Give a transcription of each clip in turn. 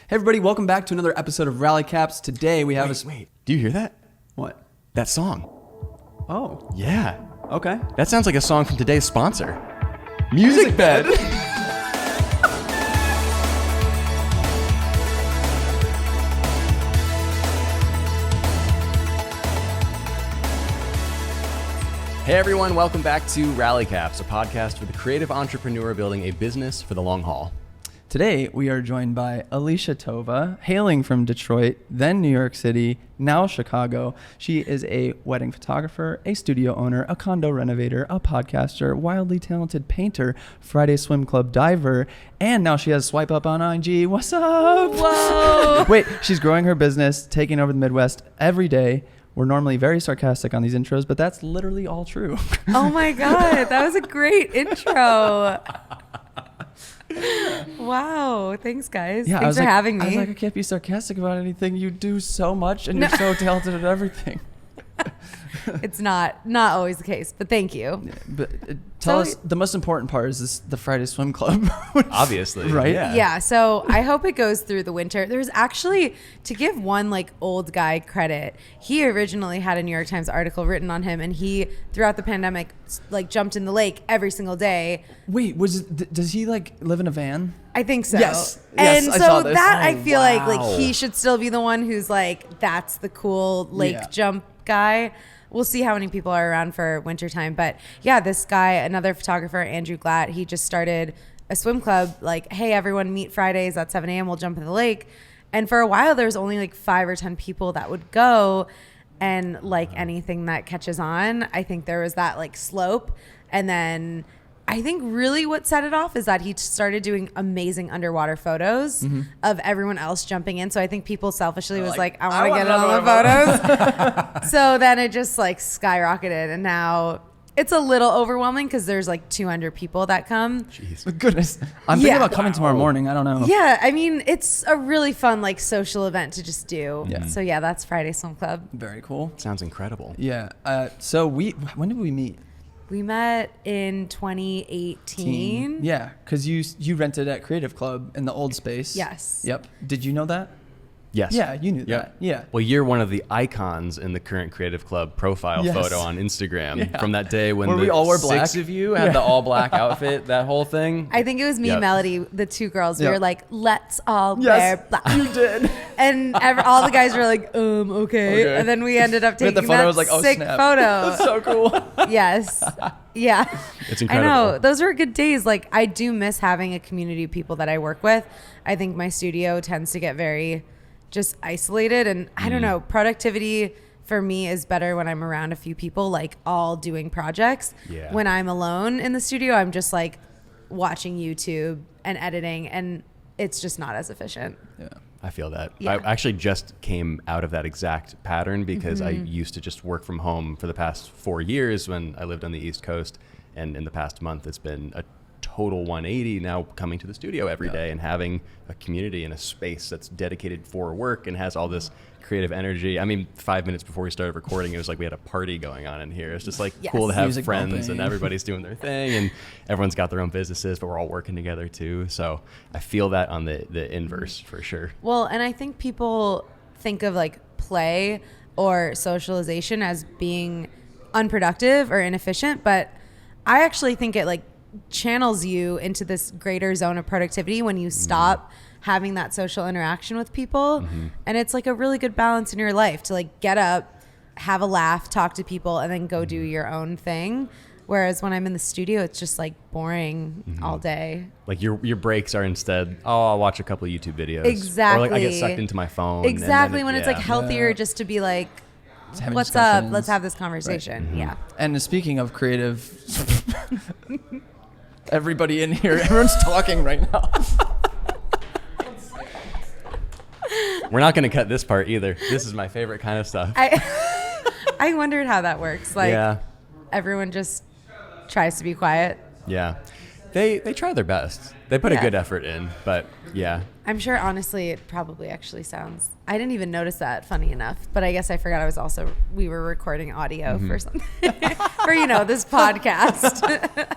Hey everybody, welcome back to another episode of Rally Caps. Today we have Wait, do you hear that? What? That song. Oh, Yeah. okay. That sounds like a song from today's sponsor, Musicbed. Hey everyone, welcome back to Rally Caps, a podcast for the creative entrepreneur building a business for the long haul. Today we are joined by Alisha Tova, hailing from Detroit, then New York City, now Chicago. She is a wedding photographer, a studio owner, a condo renovator, a podcaster, wildly talented painter, Friday Swim Club diver, and now she has Swipe Up on IG. What's up? Whoa. Wait, she's growing her business, taking over the Midwest every day. We're normally very sarcastic on these intros, but that's literally all true. Oh my God, that was a great intro. Wow, thanks guys. Yeah, Thanks for having me. I was like, I can't be sarcastic about anything. You do so much and you're so talented at everything. It's not always the case, but thank you. Yeah, but tell us, the most important part is the Friday Swim Club. Obviously. Right? Yeah, so I hope it goes through the winter. There's actually, to give one like old guy credit, he originally had a New York Times article written on him, and he, throughout the pandemic, like jumped in the lake every single day. Wait, does he like live in a van? I think so. Yes, And I so saw this. that I Oh, feel wow. like he should still be the one who's like, that's the cool lake jump guy. We'll see how many people are around for wintertime. But yeah, this guy, another photographer, Andrew Glatt, he just started a swim club. Like, hey, everyone meet Fridays at 7 a.m. We'll jump in the lake. And for a while, there was only like 5 or 10 people that would go. And like anything that catches on, I think there was that like slope. And then I think really what set it off is that he started doing amazing underwater photos of everyone else jumping in. So I think people selfishly was like, I want to get in all the photos. So then it just like skyrocketed. And now it's a little overwhelming because there's like 200 people that come. Jeez. Goodness. I'm thinking about coming tomorrow morning. I don't know. Yeah, I mean, it's a really fun like social event to just do. Yeah. So yeah, that's Friday Swim Club. Very cool. Sounds incredible. Yeah. So when did we meet? We met in 2018. Yeah, because you rented at Creative Club in the old space. Yes. Yep. Did you know that? Yes. Yeah, you knew Yep. that. Yeah. Well, you're one of the icons in the current Creative Club profile Yes. photo on Instagram Yeah. from that day when Where the we all wore black. 6 of you had the all black outfit, that whole thing. I think it was me, Yep. Melody, the 2 girls. We Yep. were like, let's all Yes, wear black. you did. And all the guys were like, okay. And then we ended up We had taking the photo, I that was like, oh, sick snap. photo. That's so cool. Yes. Yeah. It's I incredible. know. Those were good days. Like, I do miss having a community of people that I work with. I think my studio tends to get very just isolated. And I don't know, productivity for me is better when I'm around a few people, like all doing projects. Yeah. When I'm alone in the studio, I'm just like watching YouTube and editing, and it's just not as efficient. Yeah. I feel that. Yeah. I actually just came out of that exact pattern because I used to just work from home for the past 4 years when I lived on the East Coast. And in the past month, it's been a total 180 now coming to the studio every day and having a community and a space that's dedicated for work and has all this creative energy. I mean, 5 minutes before we started recording, it was like we had a party going on in here. It's just like Yes. cool to have Music friends bumping. and everybody's doing their thing and everyone's got their own businesses, but we're all working together too. So I feel that on the inverse for sure. Well, and I think people think of like play or socialization as being unproductive or inefficient, but I actually think it like channels you into this greater zone of productivity when you stop having that social interaction with people. And it's like a really good balance in your life to like get up, have a laugh, talk to people, and then go do your own thing. Whereas when I'm in the studio, it's just like boring all day. Like your breaks are instead, I'll watch a couple of YouTube videos. Exactly. Or like I get sucked into my phone. Exactly. And then When it's like healthier just to be like, Just having what's up? discussions. Let's have this conversation. Yeah. And speaking of creative, everybody in here, everyone's talking right now. We're not going to cut this part either. This is my favorite kind of stuff. I wondered how that works. Like everyone just tries to be quiet. Yeah. They try their best. They put a Yeah. good effort in, but yeah. I'm sure, honestly, it probably actually sounds. I didn't even notice that, funny enough. But I guess I forgot we were recording audio for something. For, this podcast.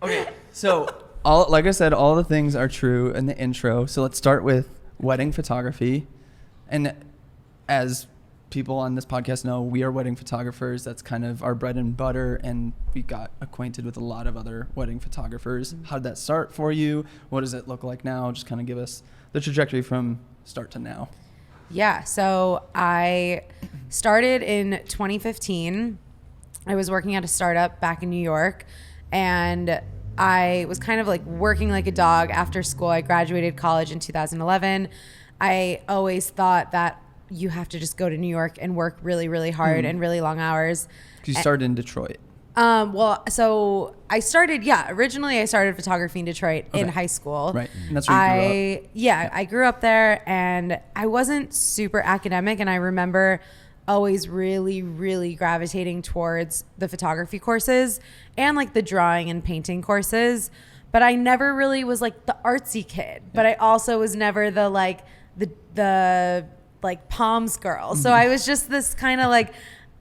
Okay, so like I said, all the things are true in the intro. So let's start with wedding photography. And as people on this podcast know, we are wedding photographers. That's kind of our bread and butter. And we got acquainted with a lot of other wedding photographers. How did that start for you? What does it look like now? Just kind of give us the trajectory from start to now. Yeah. So I started in 2015. I was working at a startup back in New York, and I was kind of like working like a dog after school. I graduated college in 2011. I always thought that you have to just go to New York and work really, really hard and really long hours. You started in Detroit. Well, so originally I started photography in Detroit in high school. Right. And that's where you grew up. Yeah, I grew up there, and I wasn't super academic, and I remember always really, really gravitating towards the photography courses and like the drawing and painting courses. But I never really was like the artsy kid, but I also was never the like the like Palms girl. So I was just this kind of like,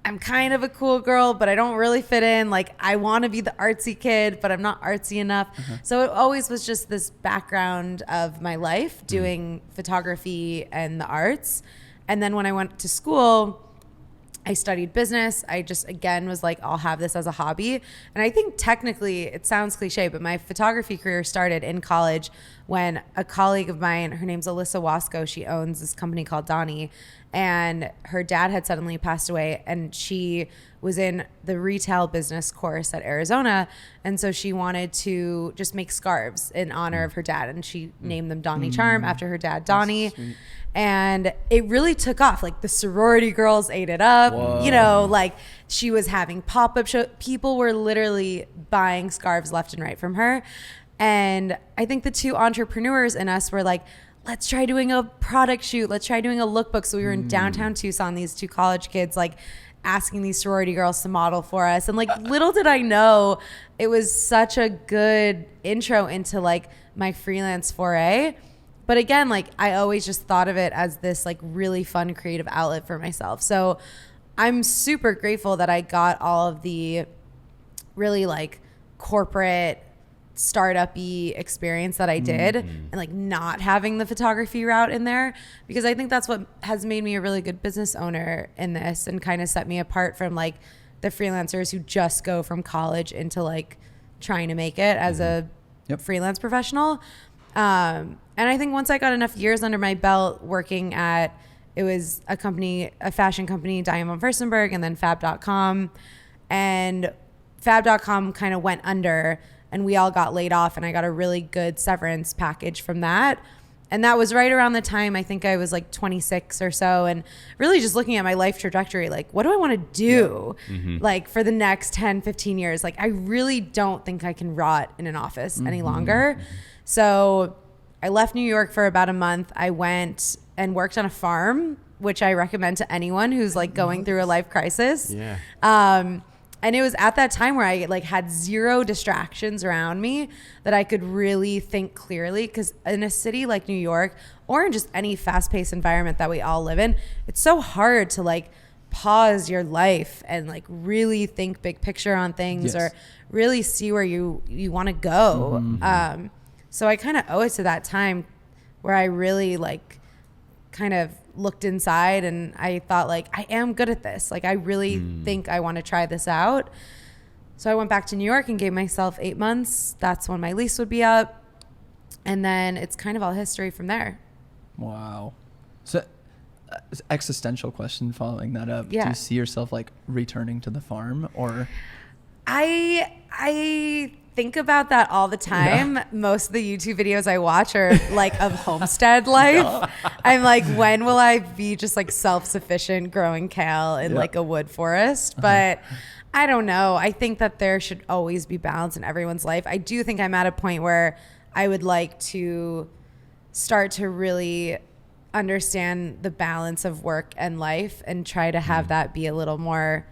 I'm kind of a cool girl, but I don't really fit in. Like, I want to be the artsy kid, but I'm not artsy enough. So it always was just this background of my life doing photography and the arts. And then when I went to school, I studied business. I just, again, was like, I'll have this as a hobby. And I think technically it sounds cliche, but my photography career started in college when a colleague of mine, her name's Alyssa Wasco, she owns this company called Donnie, and her dad had suddenly passed away, and she was in the retail business course at Arizona. And so she wanted to just make scarves in honor of her dad. And she named them Donnie Charm after her dad, Donnie. And it really took off. Like, the sorority girls ate it up. Whoa. You know, like, she was having pop-up shows. People were literally buying scarves left and right from her. And I think the two entrepreneurs in us were like, let's try doing a product shoot. Let's try doing a lookbook. So we were in downtown Tucson, these two college kids, like, asking these sorority girls to model for us. And like, little did I know, it was such a good intro into like my freelance foray. But again, like, I always just thought of it as this like really fun creative outlet for myself. So I'm super grateful that I got all of the really like corporate startup-y experience that I did and like not having the photography route in there, because I think that's what has made me a really good business owner in this and kind of set me apart from like the freelancers who just go from college into like trying to make it as a freelance professional. And I think once I got enough years under my belt working at, it was a company, a fashion company, Diane von Furstenberg, and then Fab.com. And Fab.com kind of went under, and we all got laid off, and I got a really good severance package from that. And that was right around the time, I think I was like 26 or so, and really just looking at my life trajectory, like, what do I want to do like for the next 10, 15 years? Like, I really don't think I can rot in an office any longer. So I left New York for about a month. I went and worked on a farm, which I recommend to anyone who's like going through a life crisis. And it was at that time where I like had zero distractions around me that I could really think clearly. Because in a city like New York, or in just any fast-paced environment that we all live in, it's so hard to like pause your life and like really think big picture on things or really see where you want to go. So I kind of owe it to that time where I really like kind of looked inside and I thought like, I am good at this. Like, I really think I want to try this out. So I went back to New York and gave myself 8 months. That's when my lease would be up. And then it's kind of all history from there. Wow. So existential question following that up. Yeah. Do you see yourself like returning to the farm, or? I think about that all the time. Most of the YouTube videos I watch are like of homestead life. I'm like, when will I be just like self-sufficient growing kale in like a wood forest? But I don't know. I think that there should always be balance in everyone's life. I do think I'm at a point where I would like to start to really understand the balance of work and life and try to have that be a little more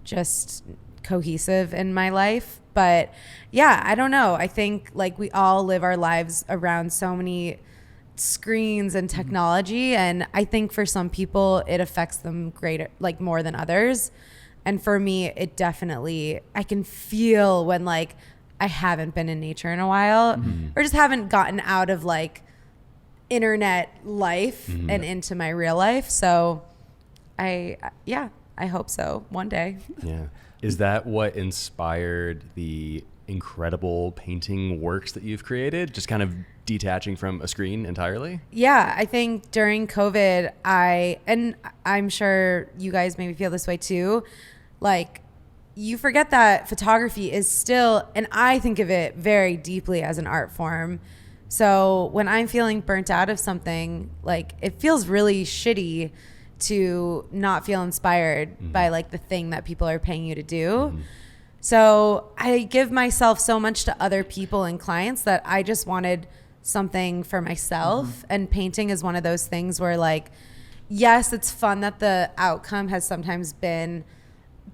just cohesive in my life. But yeah, I don't know. I think like we all live our lives around so many screens and technology, and I think for some people it affects them greater, like more than others. And for me, it definitely, I can feel when like I haven't been in nature in a while or just haven't gotten out of like internet life and into my real life. So I hope so one day. Yeah. Is that what inspired the incredible painting works that you've created? Just kind of detaching from a screen entirely? Yeah, I think during COVID, and I'm sure you guys maybe feel this way too, like you forget that photography is still, and I think of it very deeply as an art form. So when I'm feeling burnt out of something, like it feels really shitty to not feel inspired by like the thing that people are paying you to do. So I give myself so much to other people and clients that I just wanted something for myself. And painting is one of those things where like, yes, it's fun that the outcome has sometimes been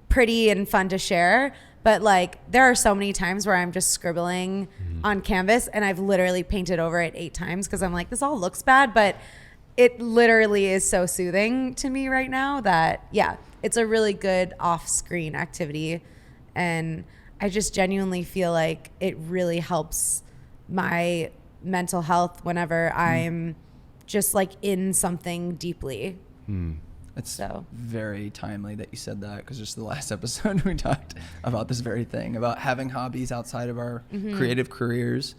pretty and fun to share, but like there are so many times where I'm just scribbling on canvas and I've literally painted over it 8 times because I'm like, this all looks bad, but it literally is so soothing to me right now that, yeah, it's a really good off-screen activity. And I just genuinely feel like it really helps my mental health whenever I'm just like in something deeply. It's very timely that you said that, because just the last episode we talked about this very thing, about having hobbies outside of our creative careers,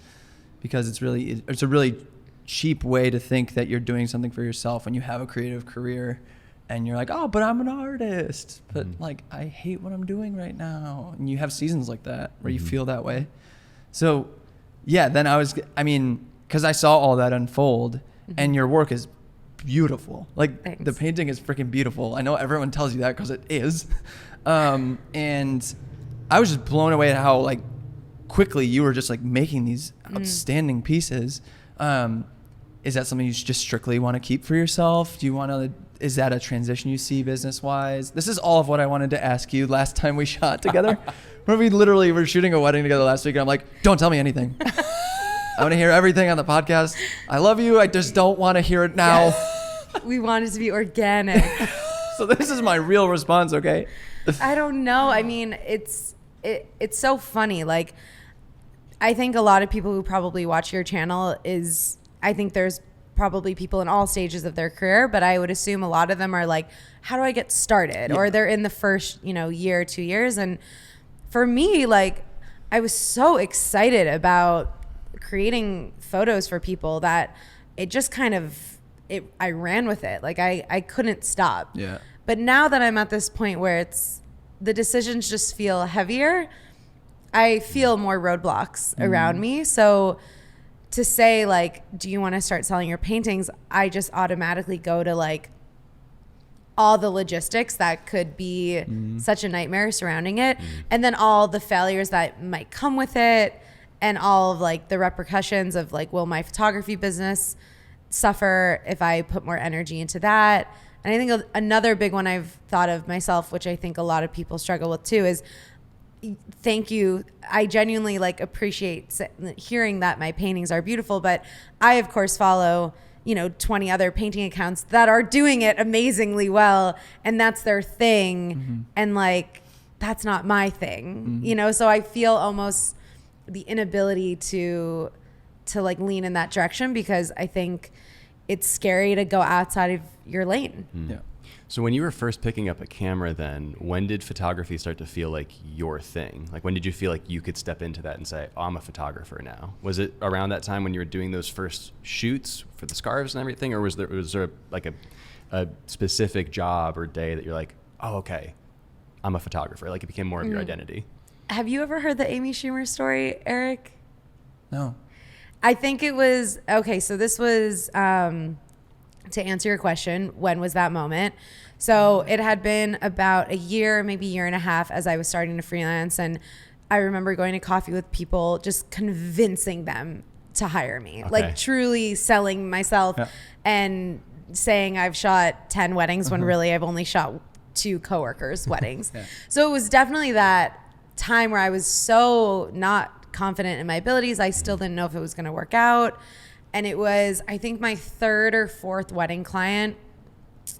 because it's a really cheap way to think that you're doing something for yourself when you have a creative career and you're like, oh, but I'm an artist, but like I hate what I'm doing right now. And you have seasons like that where you feel that way. So yeah, then because I saw all that unfold and your work is beautiful. Like Thanks. The painting is freaking beautiful. I know everyone tells you that because it is. And I was just blown away at how like quickly you were just like making these outstanding pieces. Is that something you just strictly want to keep for yourself? Is that a transition you see business wise? This is all of what I wanted to ask you last time we shot together. When we literally were shooting a wedding together last week, and I'm like, don't tell me anything. I want to hear everything on the podcast. I love you. I just don't want to hear it now. We want it to be organic. So this is my real response, okay? I don't know. I mean, it's so funny. Like, I think a lot of people who probably watch your channel I think there's probably people in all stages of their career, but I would assume a lot of them are like, how do I get started? Yeah. Or they're in the first, year, 2 years. And for me, like, I was so excited about creating photos for people that it just kind of, I ran with it. Like I couldn't stop. Yeah. But now that I'm at this point where the decisions just feel heavier, I feel more roadblocks around me. So to say like, do you want to start selling your paintings? I just automatically go to like all the logistics that could be such a nightmare surrounding it. And then all the failures that might come with it, and all of like the repercussions of like, will my photography business suffer if I put more energy into that? And I think another big one I've thought of myself, which I think a lot of people struggle with too, is thank you. I genuinely like appreciate hearing that my paintings are beautiful, but I of course follow 20 other painting accounts that are doing it amazingly well, and that's their thing. And like, that's not my thing, so I feel almost the inability to like lean in that direction, because I think it's scary to go outside of your lane. Yeah. So when you were first picking up a camera then, when did photography start to feel like your thing? Like when did you feel like you could step into that and say, oh, I'm a photographer now? Was it around that time when you were doing those first shoots for the scarves and everything? Or was there like a specific job or day that you're like, oh, okay, I'm a photographer? Like it became more of your identity? Have you ever heard the Amy Schumer story, Eric? No. I think it was, okay, so this was, to answer your question, when was that moment? So it had been about a year, maybe year and a half as I was starting to freelance. And I remember going to coffee with people, just convincing them to hire me, like truly selling myself and saying I've shot 10 weddings when really I've only shot 2 coworkers' weddings. So it was definitely that time where I was so not confident in my abilities. I still didn't know if it was going to work out. And it was, I think, my 3rd or 4th wedding client.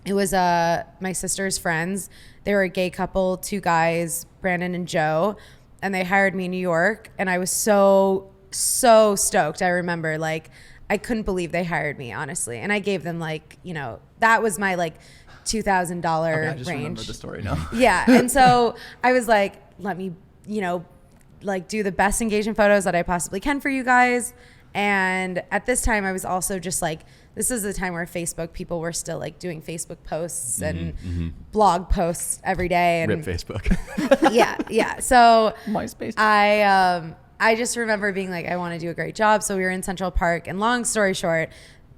It was my sister's friends. They were a gay couple, 2 guys, Brandon and Joe, and they hired me in New York. And I was so stoked. I remember, like, I couldn't believe they hired me, honestly. And I gave them like, you know, that was my like $2,000 I just range. remember the story now. Yeah. And so I was like, let me, you know, like do the best engagement photos that I possibly can for you guys. And at this time I was also just like, this is the time where Facebook people were still like doing Facebook posts and blog posts every day. And Rip Facebook. yeah. So MySpace. I just remember being like, I want to do a great job. So we were in Central Park, and long story short,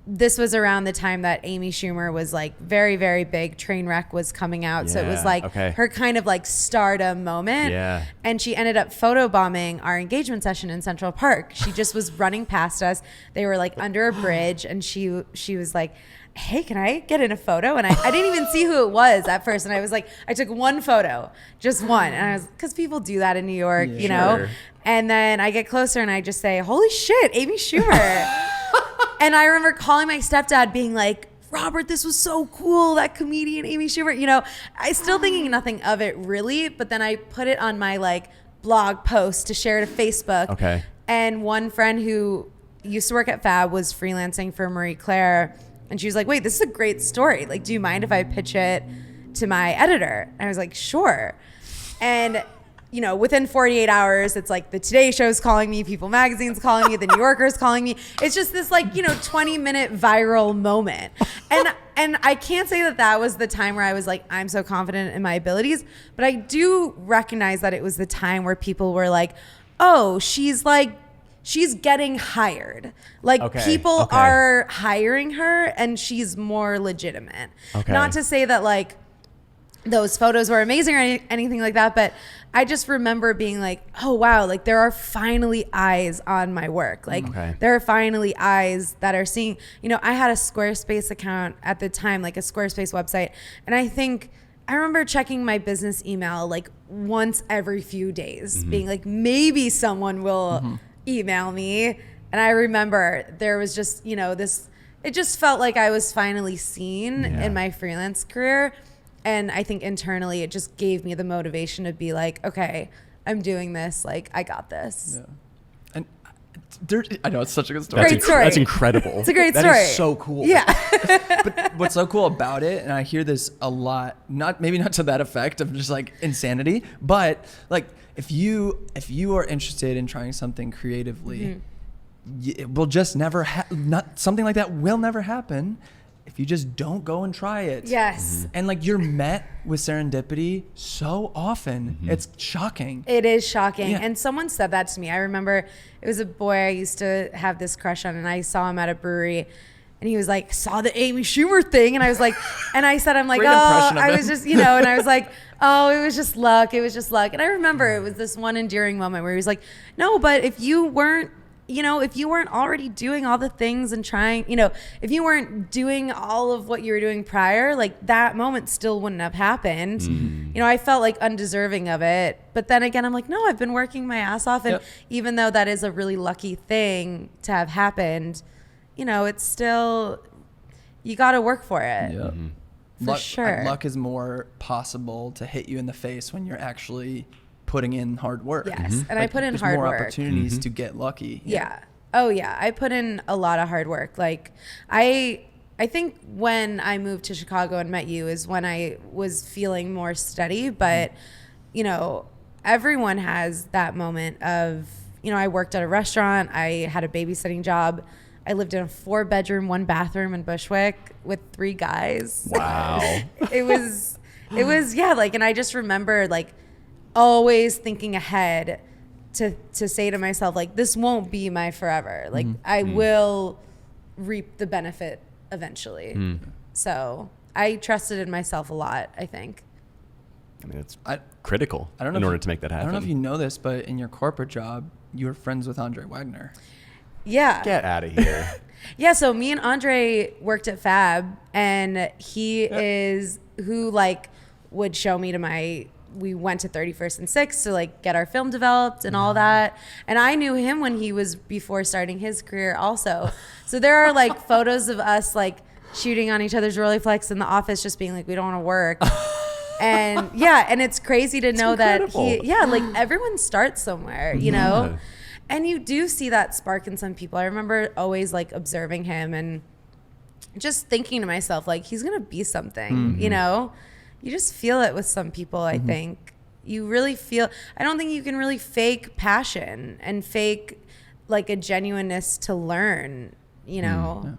this was around the time that Amy Schumer was like very, very big. Trainwreck was coming out. So it was like her kind of like stardom moment. Yeah. And she ended up photobombing our engagement session in Central Park. She just was running past us. They were like under a bridge, and she was like, hey, can I get in a photo? And I didn't even see who it was at first. And I was like, I took one photo, just one. And I was, because people do that in New York, you know? And then I get closer and I just say, holy shit, Amy Schumer. And I remember calling my stepdad being like, Robert, this was so cool, that comedian Amy Schumer. You know, I still thinking nothing of it really, but then I put it on my like blog post to share to Facebook. Okay. And one friend who used to work at Fab was freelancing for Marie Claire. And she was like, wait, this is a great story. Like, do you mind if I pitch it to my editor? And I was like, sure. And, you know, within 48 hours, it's like the Today Show's calling me, People Magazine's calling me, the New Yorker's calling me. It's just this like, you know, 20-minute viral moment. And I can't say that was the time where I was like, I'm so confident in my abilities. But I do recognize that it was the time where people were like, oh, she's getting hired. Like people are hiring her and she's more legitimate. Not to say that like those photos were amazing or anything like that, but I just remember being like, oh wow, like there are finally eyes on my work. Like there are finally eyes that are seeing, you know, I had a Squarespace account at the time, like a Squarespace website. And I remember checking my business email like once every few days, being like, maybe someone will email me. And I remember there was just, you know, it just felt like I was finally seen in my freelance career. And I think internally it just gave me the motivation to be like, okay, I'm doing this. Like, I got this. Yeah. And I know it's such a good story. Great story. That's incredible. It's a great story. That is so cool. Yeah. But what's so cool about it, and I hear this a lot, maybe not to that effect of just like insanity, but like if you are interested in trying something creatively, it will just never something like that will never happen if you just don't go and try it. Yes. And like you're met with serendipity so often. It's shocking. It is shocking. Yeah. And someone said that to me. I remember it was a boy I used to have this crush on, and I saw him at a brewery. And he was like, saw the Amy Schumer thing. And I was like, and I said, I'm like, Great oh, impression of I him. was just, you know, and I was like, oh, it was just luck. It was just luck. And I remember it was this one endearing moment where he was like, no, but if you weren't already doing all the things and trying, you know, if you weren't doing all of what you were doing prior, like that moment still wouldn't have happened. You know, I felt like undeserving of it. But then again, I'm like, no, I've been working my ass off. And even though that is a really lucky thing to have happened, you know, it's still, you got to work for it. Yeah. For sure. Luck is more possible to hit you in the face when you're actually putting in hard work. Yes. And I put in hard more work. Opportunities to get lucky. Yeah. Oh yeah. I put in a lot of hard work. Like I think when I moved to Chicago and met you is when I was feeling more steady, but you know, everyone has that moment of, you know, I worked at a restaurant, I had a babysitting job. I lived in a 4-bedroom, 1-bathroom in Bushwick with 3 guys. Wow. It was yeah, like, and I just remember like always thinking ahead to say to myself, like, this won't be my forever. Like I will reap the benefit eventually. So I trusted in myself a lot, I think. I mean, it's critical in order to make that happen. I don't know if you know this, but in your corporate job, you were friends with Andre Wagner. Yeah. Get out of here. Yeah, so me and Andre worked at Fab, and he is who like would show me to we went to 31st and 6th to like get our film developed and all that. And I knew him when he was before starting his career also. So there are like photos of us like shooting on each other's Rolleiflex in the office, just being like, we don't want to work. And it's crazy to know that like everyone starts somewhere, you know? And you do see that spark in some people. I remember always like observing him and just thinking to myself, like, he's going to be something, you know? You just feel it with some people, I think. You really feel, I don't think you can really fake passion and fake like a genuineness to learn, you know?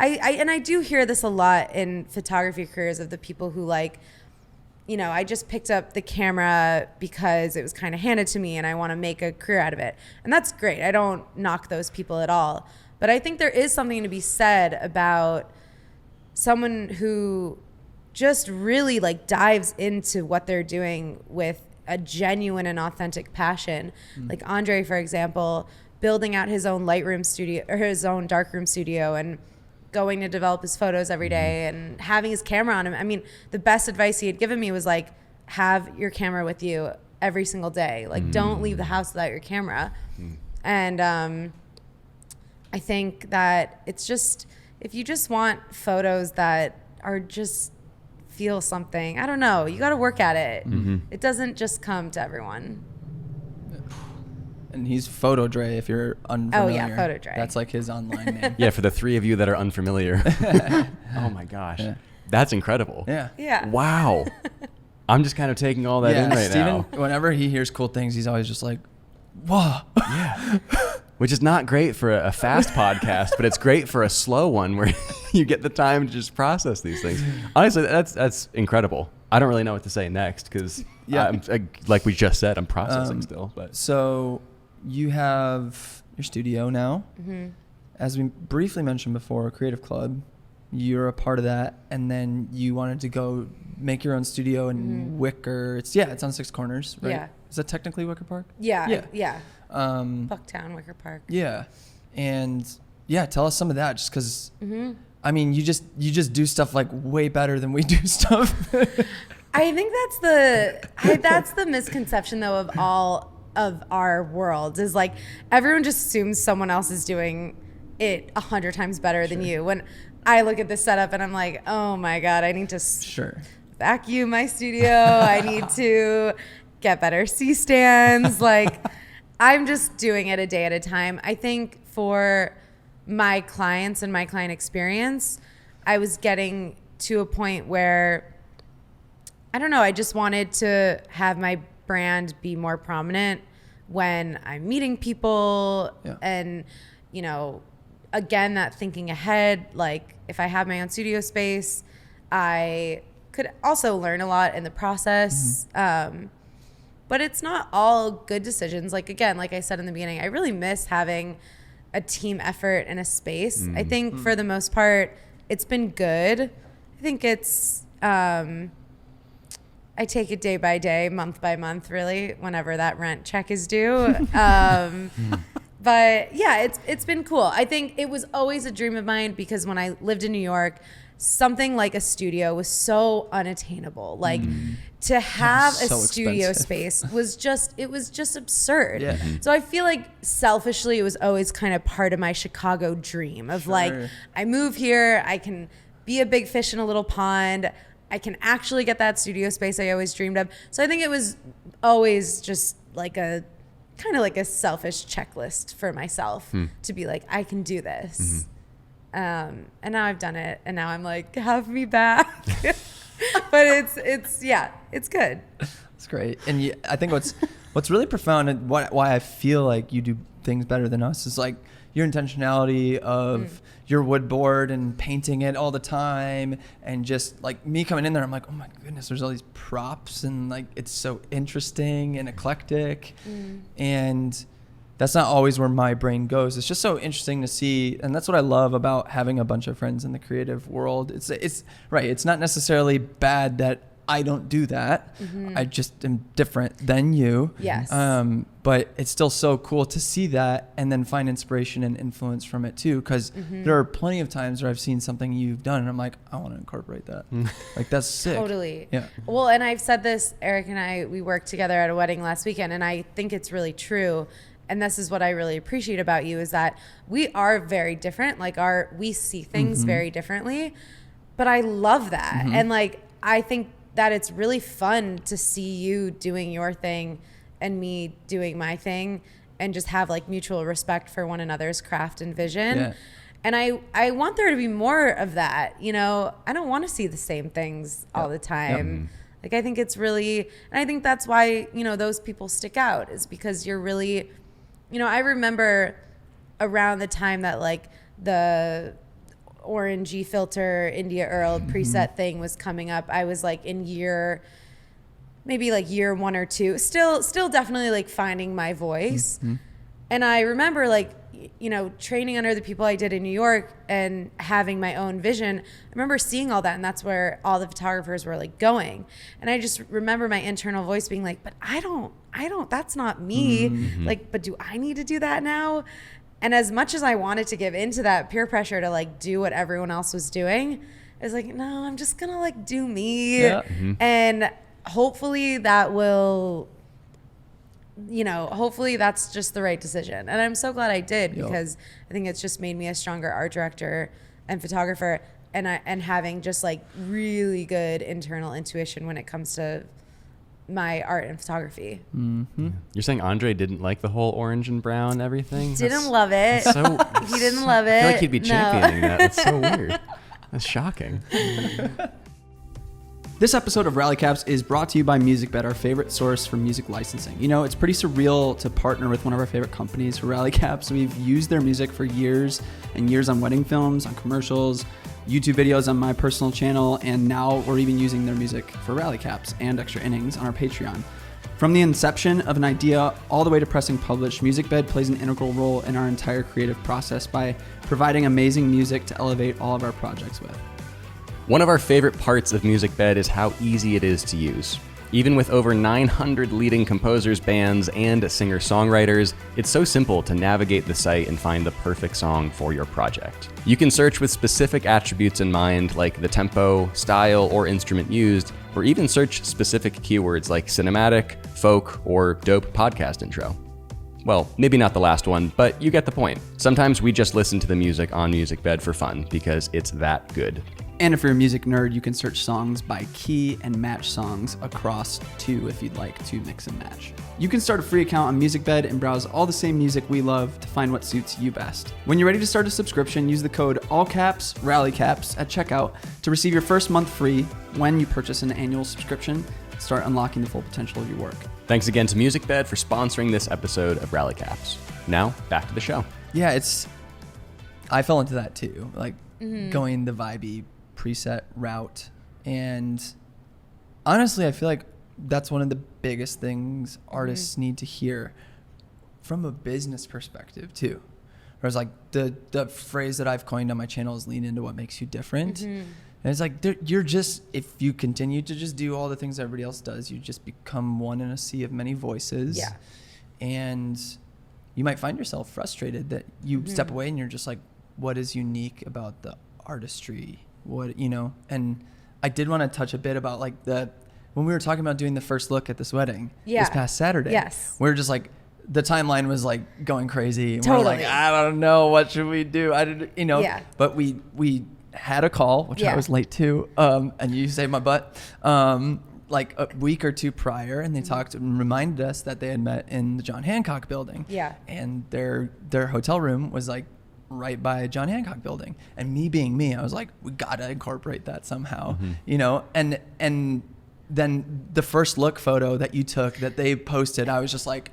I do hear this a lot in photography careers of the people who like, you know, I just picked up the camera because it was kind of handed to me and I want to make a career out of it. And that's great. I don't knock those people at all. But I think there is something to be said about someone who just really like dives into what they're doing with a genuine and authentic passion. Like Andre, for example, building out his own Lightroom studio or his own darkroom studio and going to develop his photos every day and having his camera on him. I mean, the best advice he had given me was like, have your camera with you every single day. Like, don't leave the house without your camera. And I think that it's just, if you just want photos that are just feel something, I don't know, you got to work at it. It doesn't just come to everyone. And he's Photo Dre, if you're unfamiliar. Oh, yeah, Photo Dre. That's like his online name. Yeah, for the three of you that are unfamiliar. Oh, my gosh. Yeah. That's incredible. Yeah. Yeah. Wow. I'm just kind of taking all that in right Steven, now. whenever he hears cool things, he's always just like, whoa. Yeah. Which is not great for a fast podcast, but it's great for a slow one where you get the time to just process these things. Honestly, that's incredible. I don't really know what to say next because, like we just said, I'm processing still. But so you have your studio now. As we briefly mentioned before, Creative Club. You're a part of that, and then you wanted to go make your own studio in Wicker. It's on Six Corners, right? Yeah. Is that technically Wicker Park? Yeah. Bucktown, Wicker Park. Yeah, and tell us some of that, just because. I mean, you just do stuff like way better than we do stuff. I think that's the misconception though of all of our worlds is like everyone just assumes someone else is doing it 100 times better than you. When I look at this setup and I'm like, oh my God, I need to vacuum my studio. I need to get better C-stands. Like I'm just doing it a day at a time. I think for my clients and my client experience, I was getting to a point where, I don't know, I just wanted to have my brand be more prominent when I'm meeting people and, you know, again, that thinking ahead, like if I have my own studio space, I could also learn a lot in the process. But it's not all good decisions. Like, again, like I said in the beginning, I really miss having a team effort in a space. I think for the most part, it's been good. I think it's, I take it day by day, month by month, really, whenever that rent check is due. But yeah, it's been cool. I think it was always a dream of mine because when I lived in New York, something like a studio was so unattainable. Like to have a studio space was just absurd. Yeah. So I feel like selfishly, it was always kind of part of my Chicago dream of like, I move here, I can be a big fish in a little pond. I can actually get that studio space I always dreamed of. So I think it was always just like a kind of like a selfish checklist for myself to be like, I can do this. And now I've done it, and now I'm like, have me back. But it's good. It's great. And I think what's really profound and why I feel like you do things better than us is like your intentionality of your wood board and painting it all the time, and just like me coming in there, I'm like, oh my goodness, there's all these props and like it's so interesting and eclectic. And that's not always where my brain goes. It's just so interesting to see, and that's what I love about having a bunch of friends in the creative world. It's right. It's not necessarily bad that I don't do that. I just am different than you. Yes. But it's still so cool to see that and then find inspiration and influence from it too. Because there are plenty of times where I've seen something you've done and I'm like, I want to incorporate that. Like that's sick. Totally. Yeah. Well, and I've said this, Eric and I, we worked together at a wedding last weekend, and I think it's really true. And this is what I really appreciate about you is that we are very different. Like we see things very differently, but I love that. And like, I think that it's really fun to see you doing your thing and me doing my thing. and just have like mutual respect for one another's craft and vision. Yeah. And I want there to be more of that. You know, I don't want to see the same things all the time. Like, I think it's really, and I think that's why, you know, those people stick out, is because you're really, you know, I remember around the time that like the orangey filter India Earl preset thing was coming up, I was like in maybe like year 1 or 2, still definitely like finding my voice. And I remember like, you know, training under the people I did in New York and having my own vision. I remember seeing all that, and that's where all the photographers were like going. And I just remember my internal voice being like, but I don't, that's not me. Like, but do I need to do that now? And as much as I wanted to give into that peer pressure to like do what everyone else was doing, I was like, no, I'm just gonna like do me. And hopefully that will, you know, hopefully that's just the right decision. And I'm so glad I did, because I think it's just made me a stronger art director and photographer, and having just like really good internal intuition when it comes to my art and photography. You're saying Andre didn't like the whole orange and brown everything? Didn't love it. So, He didn't love it. I feel like he'd be championing that. That's so weird. That's shocking. This episode of Rally Caps is brought to you by Musicbed, our favorite source for music licensing. You know, it's pretty surreal to partner with one of our favorite companies for Rally Caps. We've used their music for years and years on wedding films, on commercials, YouTube videos on my personal channel, and now we're even using their music for Rally Caps and Extra Innings on our Patreon. From the inception of an idea all the way to pressing publish, Musicbed plays an integral role in our entire creative process by providing amazing music to elevate all of our projects with. One of our favorite parts of Musicbed is how easy it is to use. Even with over 900 leading composers, bands, and singer-songwriters, it's so simple to navigate the site and find the perfect song for your project. You can search with specific attributes in mind, like the tempo, style, or instrument used, or even search specific keywords like cinematic, folk, or dope podcast intro. Well, maybe not the last one, but you get the point. Sometimes we just listen to the music on Musicbed for fun because it's that good. And if you're a music nerd, you can search songs by key and match songs across two if you'd like to mix and match. You can start a free account on Musicbed and browse all the same music we love to find what suits you best. When you're ready to start a subscription, use the code ALLCAPS RALLYCAPS at checkout to receive your first month free when you purchase an annual subscription. Start unlocking the full potential of your work. Thanks again to Musicbed for sponsoring this episode of Rally Caps. Now, back to the show. Yeah, I fell into that too, like going the vibey preset route. And honestly, I feel like that's one of the biggest things artists need to hear from a business perspective too. Whereas like the phrase that I've coined on my channel is lean into what makes you different. And it's like, you're just, if you continue to just do all the things everybody else does, you just become one in a sea of many voices. Yeah. And you might find yourself frustrated that you step away and you're just like, what is unique about the artistry? What, you know? And I did want to touch a bit about like when we were talking about doing the first look at this wedding this past Saturday. Yes. We were just like, the timeline was like going crazy. And totally. We're like, I don't know, what should we do? I didn't, you know. Yeah. But we had a call, which I was late to, and you saved my butt, like a week or two prior, and they talked and reminded us that they had met in the John Hancock building. Yeah. And their hotel room was like right by John Hancock building. And me being me, I was like, we gotta incorporate that somehow, you know? And then the first look photo that you took that they posted, I was just like,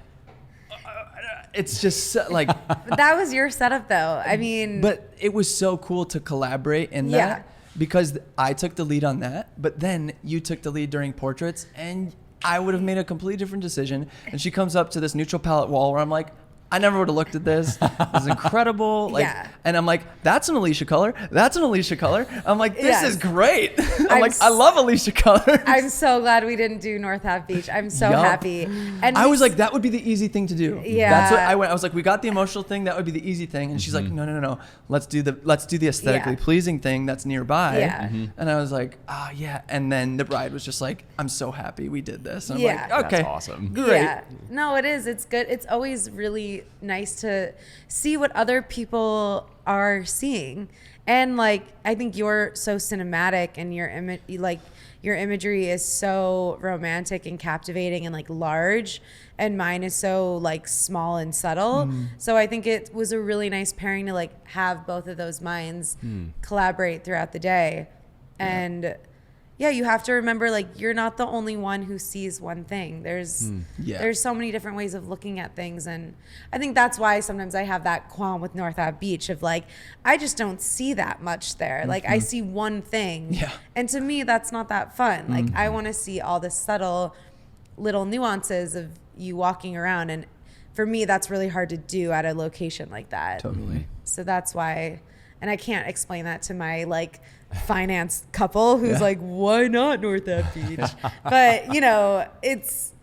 it's just like that was your setup though. I mean, but it was so cool to collaborate in that because I took the lead on that, but then you took the lead during portraits and I would have made a completely different decision. And she comes up to this neutral palette wall where I'm like, I never would have looked at this. It was incredible. Like, and I'm like, that's an Alisha color. That's an Alisha color. I'm like, this is great. I'm like, I love Alisha colors. I'm so glad we didn't do North Half Beach. I'm so happy. And I was like, that would be the easy thing to do. Yeah. That's what I went. I was like, we got the emotional thing. That would be the easy thing. And she's like, no. Let's do the aesthetically pleasing thing that's nearby. Yeah. And I was like, yeah. And then the bride was just like, I'm so happy we did this. And I'm like, okay, that's awesome. Great. Yeah. No, it is. It's good. It's always really nice to see what other people are seeing And like, I think you're so cinematic, and your imagery is so romantic and captivating and like large, and mine is so like small and subtle. So I think it was a really nice pairing to like have both of those minds collaborate throughout the day. And yeah, you have to remember, like, you're not the only one who sees one thing. There's so many different ways of looking at things. And I think that's why sometimes I have that qualm with North Ave Beach of like, I just don't see that much there. Like, I see one thing. Yeah. And to me, that's not that fun. Like, I want to see all the subtle little nuances of you walking around. And for me, that's really hard to do at a location like that. Totally. So that's why, and I can't explain that to my like finance couple who's like, why not North Ave Beach? But you know, it's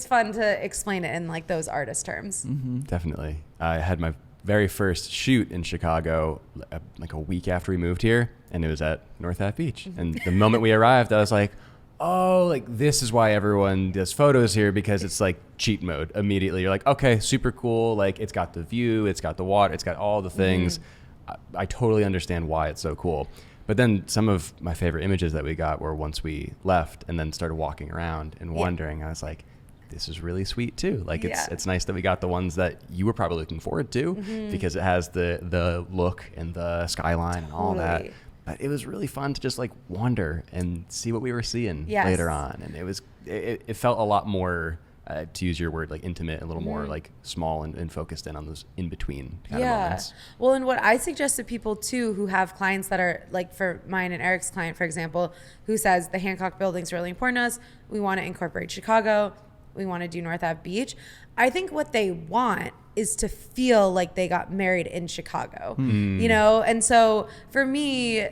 fun to explain it in like those artist terms. Definitely. I had my very first shoot in Chicago like a week after we moved here, and it was at North Ave Beach. And the moment we arrived, I was like, oh, like this is why everyone does photos here, because it's like cheat mode immediately. You're like, okay, super cool. Like, it's got the view, it's got the water, it's got all the things. I totally understand why it's so cool. But then some of my favorite images that we got were once we left and then started walking around and wondering. I was like, this is really sweet too. Like, it's nice that we got the ones that you were probably looking forward to, because it has the look and the skyline and all that. But it was really fun to just like wander and see what we were seeing later on. And it felt a lot more, to use your word, like intimate, a little more like small and focused in on those in between kind of moments. Well, and what I suggest to people too who have clients that are like, for mine and Eric's client, for example, who says the Hancock building's really important to us. We want to incorporate Chicago. We want to do North Ave Beach. I think what they want is to feel like they got married in Chicago, you know? And so for me,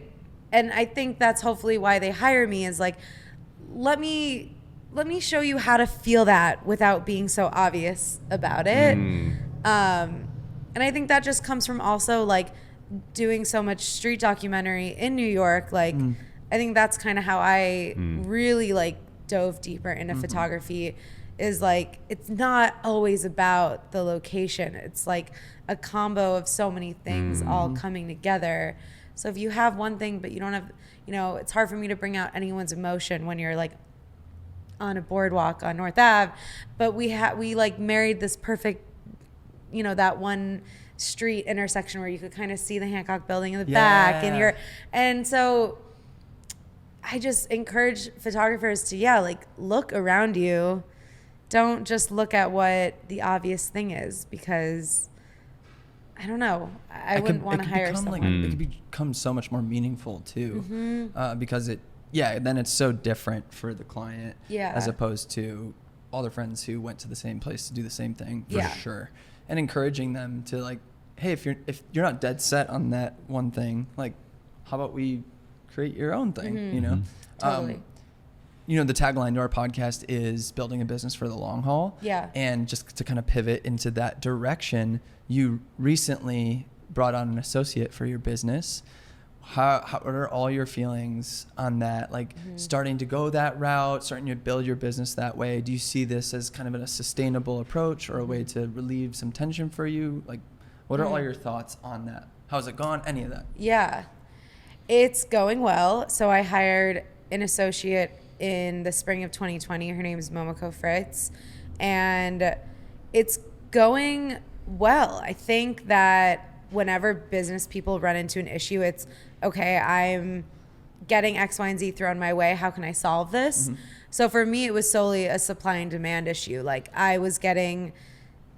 and I think that's hopefully why they hire me, is like, let me show you how to feel that without being so obvious about it. And I think that just comes from also like doing so much street documentary in New York. Like, I think that's kind of how I really like dove deeper into photography, is like, it's not always about the location. It's like a combo of so many things all coming together. So if you have one thing, but you don't have, you know, it's hard for me to bring out anyone's emotion when you're like on a boardwalk on North Ave, but we like married this perfect, you know, that one street intersection where you could kind of see the Hancock building in the back, and so I just encourage photographers to like look around you. Don't just look at what the obvious thing is, because I don't know, I wouldn't want to hire someone. Like, it could become so much more meaningful too, because then it's so different for the client, as opposed to all their friends who went to the same place to do the same thing, for sure. And encouraging them to like, hey, if you're not dead set on that one thing, like, how about we create your own thing, you know? Totally. You know, the tagline to our podcast is building a business for the long haul. Yeah. And just to kind of pivot into that direction, you recently brought on an associate for your business. What are all your feelings on that? Like, starting to go that route, starting to build your business that way. Do you see this as kind of a sustainable approach, or a way to relieve some tension for you? Like, what are all your thoughts on that? How's it gone? Any of that? Yeah, it's going well. So I hired an associate in the spring of 2020. Her name is Momoko Fritz, and it's going well. I think that whenever business people run into an issue, it's okay, I'm getting X, Y, and Z thrown my way. How can I solve this? So for me, it was solely a supply and demand issue. Like, I was getting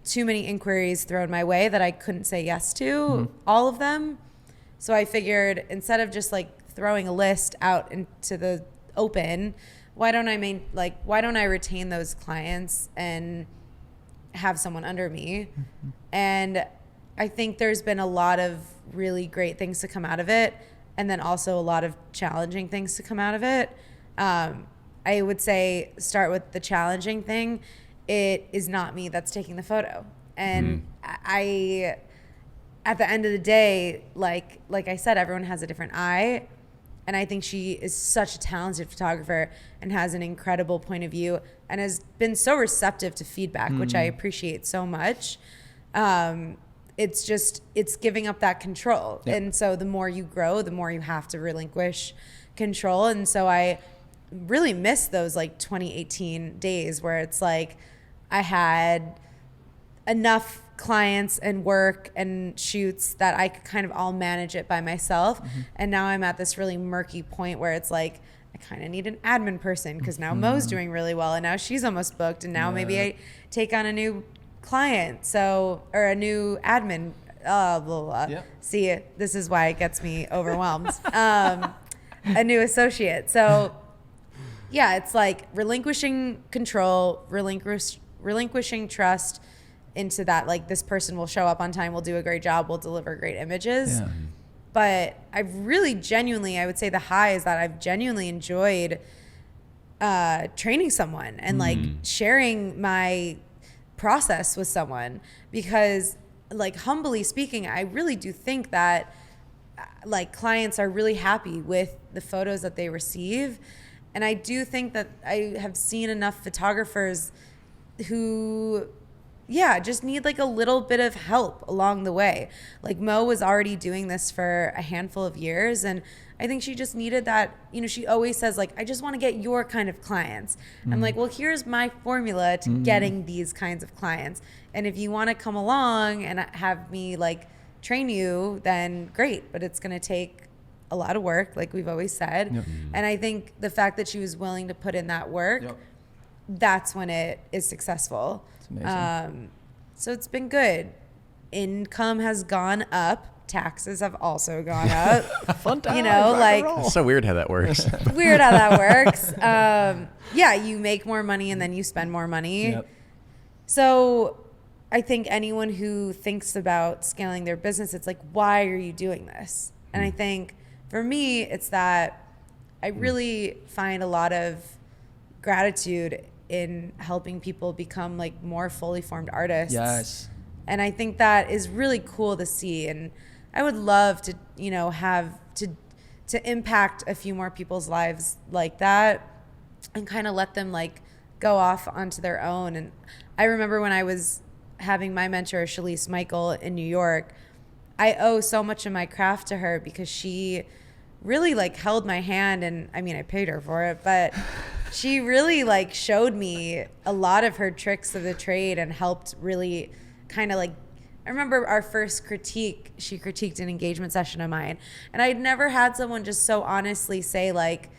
too many inquiries thrown my way that I couldn't say yes to all of them. So I figured, instead of just like throwing a list out into the open, why don't I retain those clients and have someone under me? And I think there's been a lot of really great things to come out of it, and then also a lot of challenging things to come out of it. I would say, start with the challenging thing. It is not me that's taking the photo. And I, at the end of the day, like I said, everyone has a different eye. And I think she is such a talented photographer and has an incredible point of view, and has been so receptive to feedback, which I appreciate so much. it's giving up that control. Yep. And so the more you grow, the more you have to relinquish control. And so I really miss those like 2018 days where it's like I had enough clients and work and shoots that I could kind of all manage it by myself. And now I'm at this really murky point where it's like I kind of need an admin person because now Mo's doing really well and now she's almost booked and now maybe I take on a new client, or a new admin. Blah, blah, blah. Yep. See, this is why it gets me overwhelmed. A new associate. So yeah, it's like relinquishing control, relinquishing trust into that, like this person will show up on time, will do a great job, will deliver great images. Yeah. But I've really genuinely, I would say the high is that I've genuinely enjoyed training someone and like sharing my process with someone, because like humbly speaking, I really do think that like clients are really happy with the photos that they receive. And I do think that I have seen enough photographers who just need like a little bit of help along the way. Like Mo was already doing this for a handful of years, and I think she just needed that. You know, she always says like, I just want to get your kind of clients. I'm like, well, here's my formula to getting these kinds of clients. And if you want to come along and have me like train you, then great. But it's going to take a lot of work, like we've always said. Yep. And I think the fact that she was willing to put in that work, that's when it is successful. Amazing. So it's been good. Income has gone up. Taxes have also gone up. Fun time. You know, like It's so weird how that works. weird how that works. You make more money and then you spend more money. Yep. So I think anyone who thinks about scaling their business, it's like, why are you doing this? And I think for me, it's that I really find a lot of gratitude in helping people become like more fully formed artists. Yes. And I think that is really cool to see. And I would love to, have to impact a few more people's lives like that and kind of let them like go off onto their own. And I remember when I was having my mentor, Shalise Michael, in New York, I owe so much of my craft to her because she really like held my hand, and I mean, I paid her for it, but she really like showed me a lot of her tricks of the trade and helped really kind of like, I remember our first critique, she critiqued an engagement session of mine, and I'd never had someone just so honestly say like,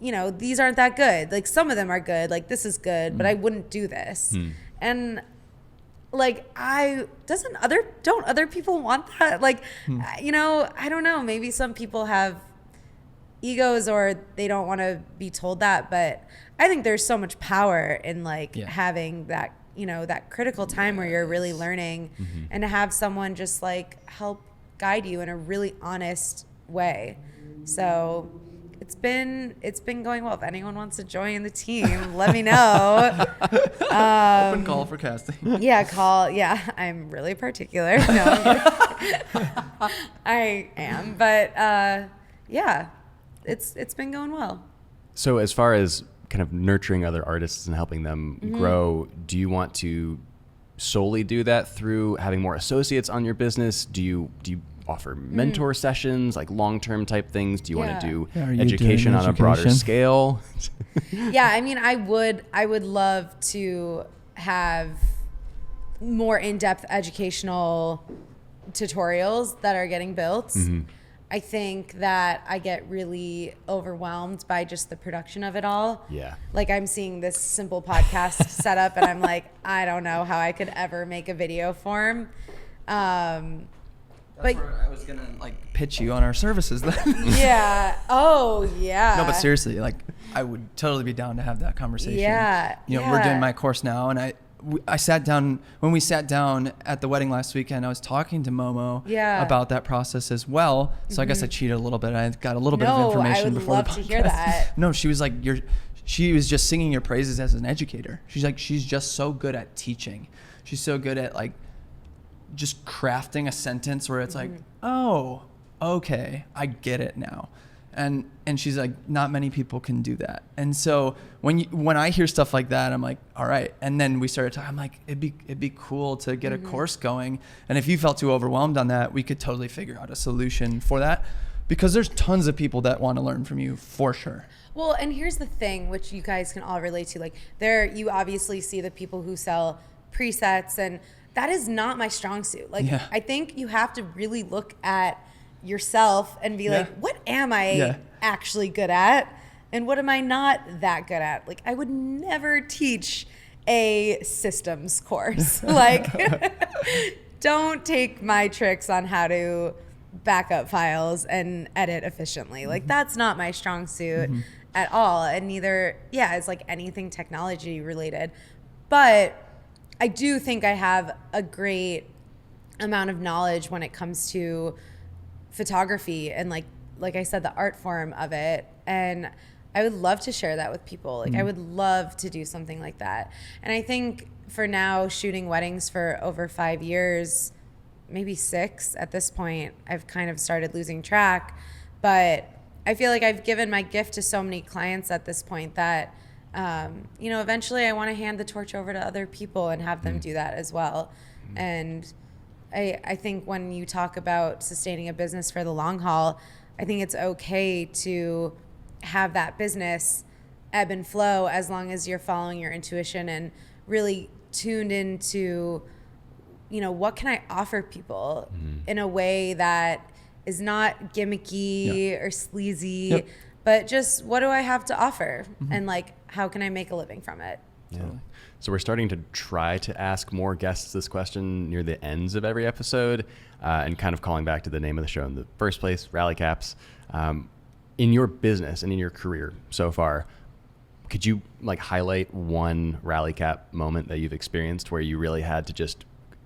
these aren't that good. Like some of them are good, like this is good, but I wouldn't do this. And like, don't other people want that? Like, I don't know, maybe some people have egos or they don't want to be told that, but I think there's so much power in like having that, that critical time where you're really learning and to have someone just like help guide you in a really honest way. So it's been going well. If anyone wants to join the team, let me know. Open call for casting. Yeah, I'm really particular. No, I am, but it's been going well. So as far as kind of nurturing other artists and helping them grow, do you want to solely do that through having more associates on your business? Do you offer mentor sessions, like long-term type things? Do you want to do education on a broader scale? Yeah, I mean, I would love to have more in-depth educational tutorials that are getting built. I think that I get really overwhelmed by just the production of it all. Yeah. Like I'm seeing this simple podcast setup and I'm like, I don't know how I could ever make a video form. That's where I was gonna like pitch you on our services then. Yeah. Oh yeah. No, but seriously, like I would totally be down to have that conversation. Yeah. We're doing my course now, and I sat down when we sat down at the wedding last weekend. I was talking to Momo about that process as well. So I guess I cheated a little bit. I got a little bit of information before the podcast. I would love to hear that. No, she was like, she was just singing your praises as an educator. She's like, she's just so good at teaching. She's so good at like just crafting a sentence where it's like, oh, okay, I get it now. And she's like, not many people can do that. And so when I hear stuff like that, I'm like, all right. And then we started talking. I'm like, it'd be cool to get a course going. And if you felt too overwhelmed on that, we could totally figure out a solution for that, because there's tons of people that want to learn from you for sure. Well, and here's the thing, which you guys can all relate to. Like, you obviously see the people who sell presets, and that is not my strong suit. Like, I think you have to really look at yourself and be like, what am I actually good at? And what am I not that good at? Like, I would never teach a systems course. Like, don't take my tricks on how to back up files and edit efficiently. Like, that's not my strong suit at all. And neither, is like anything technology related. But I do think I have a great amount of knowledge when it comes to photography and like I said, the art form of it. And I would love to share that with people. Like, I would love to do something like that. And I think for now, shooting weddings for over 5 years, maybe 6 at this point, I've kind of started losing track. But I feel like I've given my gift to so many clients at this point that, eventually I want to hand the torch over to other people and have them do that as well. And I think when you talk about sustaining a business for the long haul, I think it's okay to have that business ebb and flow as long as you're following your intuition and really tuned into, what can I offer people in a way that is not gimmicky or sleazy, but just what do I have to offer? And like, how can I make a living from it? Yeah. So we're starting to try to ask more guests this question near the ends of every episode, and kind of calling back to the name of the show in the first place, Rally Caps. In your business and in your career so far, could you like highlight one Rally Cap moment that you've experienced where you really had to just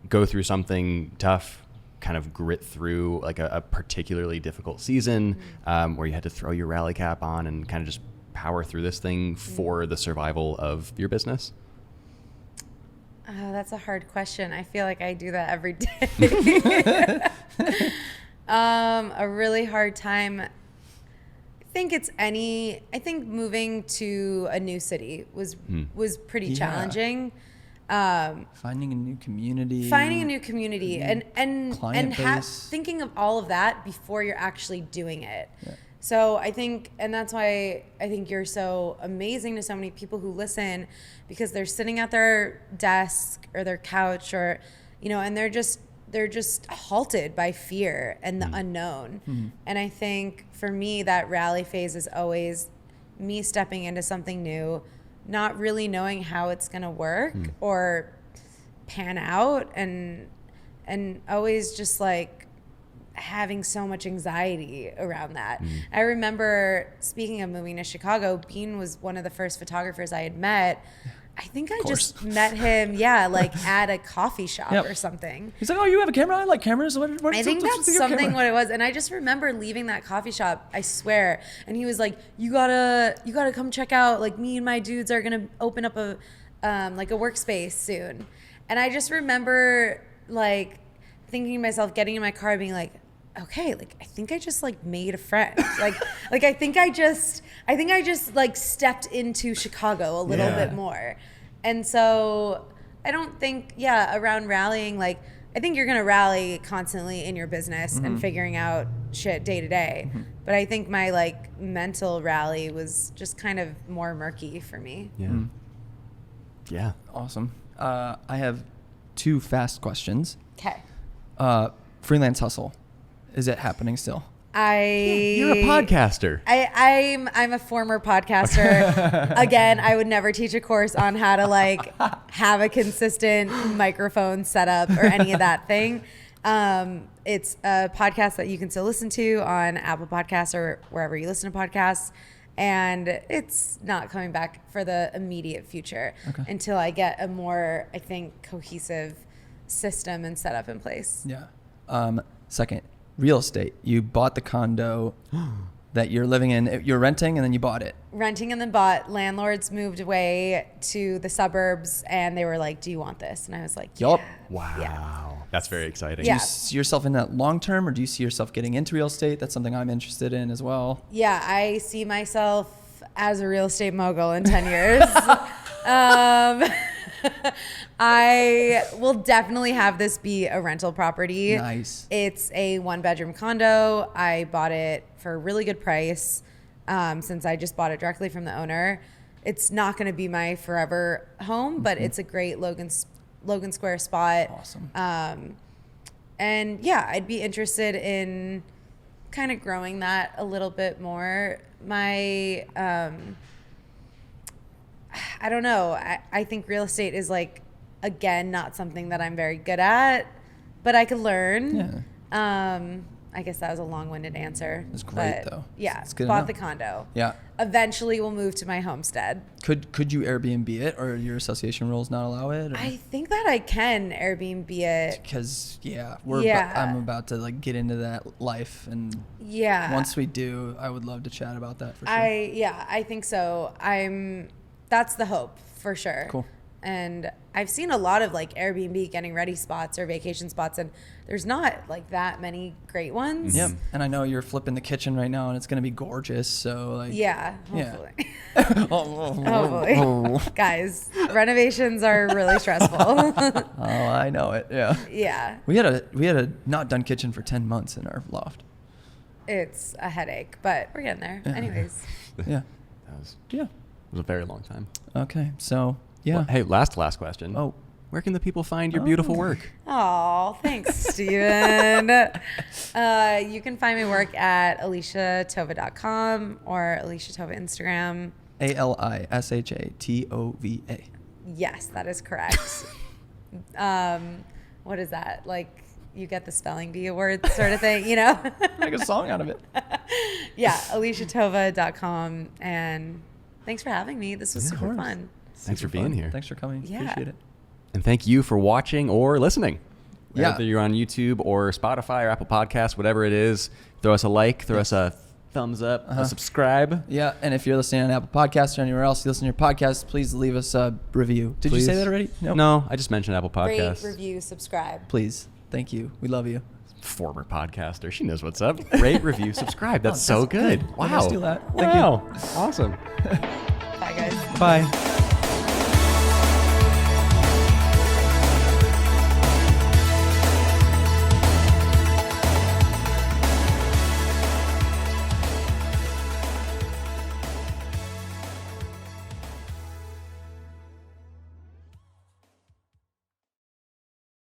go through something tough, kind of grit through like a particularly difficult season, where you had to throw your Rally Cap on and kind of just power through this thing for the survival of your business? That's a hard question. I feel like I do that every day. A really hard time. I think moving to a new city was pretty challenging. Finding a new community and thinking of all of that before you're actually doing it. So I think, and that's why I think you're so amazing to so many people who listen, because they're sitting at their desk or their couch or, and they're just halted by fear and the unknown. And I think for me, that rally phase is always me stepping into something new, not really knowing how it's going to work or pan out, and always just like having so much anxiety around that. I remember, speaking of moving to Chicago, Bean was one of the first photographers I had met. I think I just met him, like at a coffee shop or something. He's like, "Oh, you have a camera? I like cameras." What I think that's something what it was. And I just remember leaving that coffee shop, I swear. And he was like, "You gotta come check out. Like, me and my dudes are gonna open up a workspace soon." And I just remember like thinking to myself, getting in my car, being like, okay, like I think I just like made a friend. like I think I just like stepped into Chicago a little bit more. And so I don't think, around rallying, like I think you're gonna rally constantly in your business and figuring out shit day to day. But I think my like mental rally was just kind of more murky for me. Yeah. Awesome. I have 2 fast questions. Okay. Freelance Hustle. Is it happening still? You're a podcaster. I'm a former podcaster. Again, I would never teach a course on how to like have a consistent microphone setup or any of that thing. It's a podcast that you can still listen to on Apple Podcasts or wherever you listen to podcasts. And it's not coming back for the immediate future until I get a more, I think, cohesive system and setup in place. Yeah. Second, real estate. You bought the condo that you're living in. You're renting and then you bought it. Renting and then bought. Landlords moved away to the suburbs and they were like, "Do you want this?" And I was like, "Yeah." Wow. Yeah. That's very exciting. Do Yeah. you see yourself in that long term, or do you see yourself getting into real estate? That's something I'm interested in as well. Yeah, I see myself as a real estate mogul in 10 years. I will definitely have this be a rental property. Nice. It's a 1-bedroom condo. I bought it for a really good price since I just bought it directly from the owner. It's not going to be my forever home, but it's a great Logan Square spot. Awesome. And yeah, I'd be interested in kind of growing that a little bit more. My, I don't know. I think real estate is like, again, not something that I'm very good at, but I could learn. Yeah. I guess that was a long-winded answer. It's great, but though. Yeah, It's good bought enough. the condo. Yeah. Eventually, we'll move to my homestead. Could you Airbnb it, or your association rules not allow it? Or? I think that I can Airbnb it. Because Yeah. I'm about to like get into that life, and Yeah. once we do, I would love to chat about that for sure. I think so. That's the hope for sure. Cool. And I've seen a lot of like Airbnb getting ready spots or vacation spots, and there's not like that many great ones. Yeah, and I know you're flipping the kitchen right now, and it's gonna be gorgeous. So like, Yeah, Yeah. hopefully. Hopefully. Hopefully. Guys, renovations are really stressful. Oh, I know it. Yeah. Yeah. We had a not done kitchen for 10 months in our loft. It's a headache, but we're getting there. Yeah. Anyways. Yeah. It was a very long time. Okay. So yeah. Well, hey, last question. Oh. Where can the people find your beautiful work? Oh, thanks, Steven. You can find my work at alishatova.com or Alisha Tova Instagram. ALISHATOVA. Yes, that is correct. What is that? Like you get the spelling bee award sort of thing, you know? Make a song out of it. Yeah, alishatova.com. And thanks for having me. This was Of super course. fun. Thanks for Super being fun. here. Thanks for coming. Yeah. Appreciate it. And thank you for watching or listening. Yeah. Whether you're on YouTube or Spotify or Apple Podcasts, whatever it is, throw us a like, throw us a thumbs up, a subscribe. Yeah, and if you're listening on Apple Podcasts or anywhere else you listen to your podcast, please leave us a review. Did you say Please. that already? No, I just mentioned Apple Podcasts. Rate, review, subscribe. Please. Thank you. We love you. Former podcaster. She knows what's up. Rate, review, subscribe. That's so good. I'm gonna Wow. steal that. Thank you. Wow. Awesome. Bye, guys. Bye.